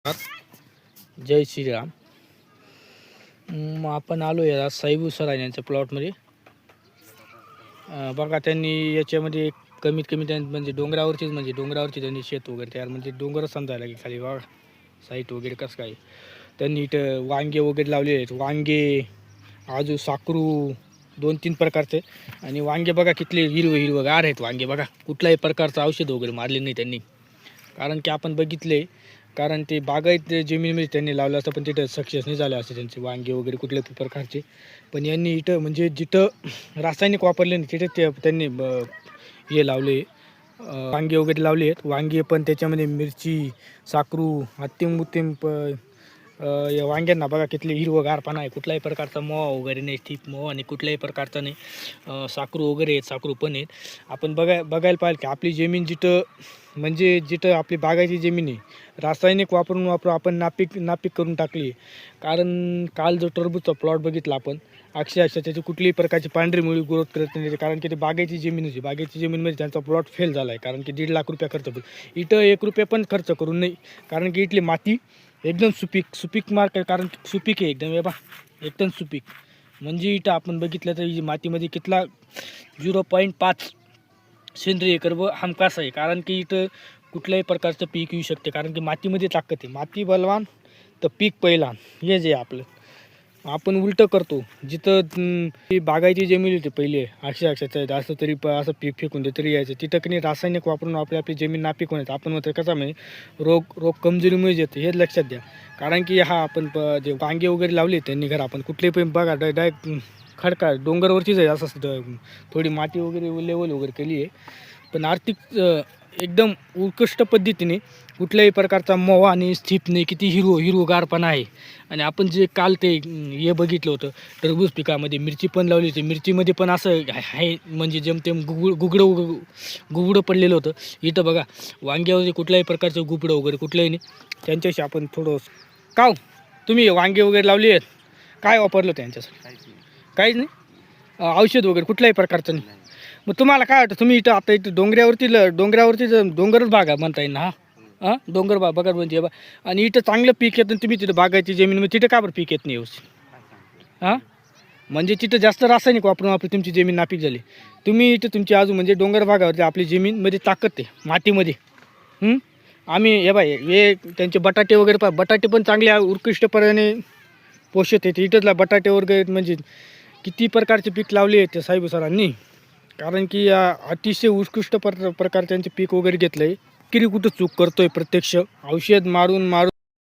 जय श्रीराम. आपण आलो या साईबू सराय यांच्या प्लॉटमध्ये. बघा त्यांनी याच्यामध्ये कमीत कमी म्हणजे डोंगरावरची त्यांनी शेत वगैरे तयार म्हणजे डोंगर समजायला की खाली बघा साईट वगैरे कसं काय. त्यांनी इथं वांगे वगैरे लावले आहेत. वांगे आजू साकरू 2-3 प्रकारचे. आणि वांगे बघा कितले हिरवगार आहेत वांगे. बघा कुठल्याही प्रकारचं औषध वगैरे मारले नाही त्यांनी. कारण की आपण बघितले कारण ते बागायत जमिनीमध्ये त्यांनी लावलं असतं पण तिथं सक्सेस नाही झालं असते त्यांचे वांगे वगैरे कुठल्या प्रकारचे. पण यांनी इथं म्हणजे जिथं रासायनिक वापरले नाही तिथे त्यांनी हे लावले वांगे वगैरे लावले आहेत. वांगे पण त्याच्यामध्ये मिरची साकरू अतिम या वांग्यांना बघा कितले हिरवगारपणा आहे. कुठल्याही प्रकारचा मोहा वगैरे नाही. ठीक मोहा आणि कुठल्याही प्रकारचा नाही. साकरू वगैरे आहेत साकरू पण आहेत. आपण बघायला पाहिजे की आपली जमीन जिथं आपली बागायची जमीन आहे रासायनिक वापरून आपण नापीक करून टाकली. कारण काल जो टरबूजचा प्लॉट बघितला आपण अक्षरशः त्याची कुठलीही प्रकारची पांढरी मुळी ग्रोथ करत नाही. कारण की ते बागायची जमीन होती. बागायची जमीनमध्ये त्यांचा प्लॉट फेल झाला आहे. कारण की 1.5 लाख रुपये खर्च करून इथं 1 रुपया पण खर्च करून नाही. कारण की इथली माती एकदम सुपीक मार्केट. कारण सुपीक आहे एकदम सुपीक. म्हणजे इथं आपण बघितलं तर ही मातीमध्ये कितला 0.5 सेंद्रिय कर्ब हमखास आहे. कारण की इथं कुठल्याही प्रकारचं पीक येऊ शकते. कारण की मातीमध्ये ताकद आहे. माती बलवान तर पीक पहिलान. हे जे आपलं आपण उलटं करतो. जिथं बागायची जमीन होती पहिले अक्षरशः जास्त तरी असं पीक फेकून दे तरी यायचं. तिथं की रासायनिक वापरून आपली जमीन नापीक होण्याचं आपण म्हणतो कसं म्हणजे रोग कमजोरीमुळे येते हे लक्षात द्या. कारण की आपण जे वांगे वगैरे लावले त्यांनी घर आपण कुठले पण बघा डायरेक्ट खडका डोंगरवरचीच आहे. असं थोडी माती वगैरे लेवल वगैरे केली आहे. पण आर्थिक एकदम उत्कृष्ट पद्धतीने कुठल्याही प्रकारचा मोवा आणि स्थिप नाही. किती हिरवगारपणा आहे. आणि आपण जे काल ते हे बघितलं होतं टरबूज पिकामध्ये मिरची पण लावली होती. मिरचीमध्ये पण असं आहे म्हणजे जेमतेम गुबडं पडलेलं होतं. इथं बघा वांग्यावरती कुठल्याही प्रकारचं गुबडं वगैरे कुठलंही नाही. त्यांच्याशी आपण थोडं काव तुम्ही वांगे वगैरे लावली आहेत काय वापरलं त्यांच्यासाठी? काहीच नाही. औषध वगैरे कुठल्याही प्रकारचं नाही. मग तुम्हाला काय वाटतं तुम्ही इथं आता इथं डोंगरच बागा म्हणता येईल ना. हां डोंगर बघा म्हणजे आणि इथं चांगलं पीक येतं तुम्ही तिथं बागायची जमीन तिथं का बरं पीक येत नाही व्यवस्थित? हां म्हणजे तिथं जास्त रासायनिक वापरून आपली तुमची जमीन नापीक झाली. तुम्ही इथं तुमची अजून म्हणजे डोंगर भागावरती आपली जमीनमध्ये ताकद आहे मातीमध्ये. आम्ही हे त्यांचे बटाटे वगैरे बटाटे पण चांगले उत्कृष्टपणे पोषक आहेत. इथंचला बटाटे वगैरे म्हणजे किती प्रकारचे पीक लावले आहेत त्या साहेब सरांनी. कारण की अतिशय उत्कृष्ट प्रकार त्यांचे पीक वगैरे घेतलं आहे. कुठं चूक करतोय प्रत्यक्ष औषध मारून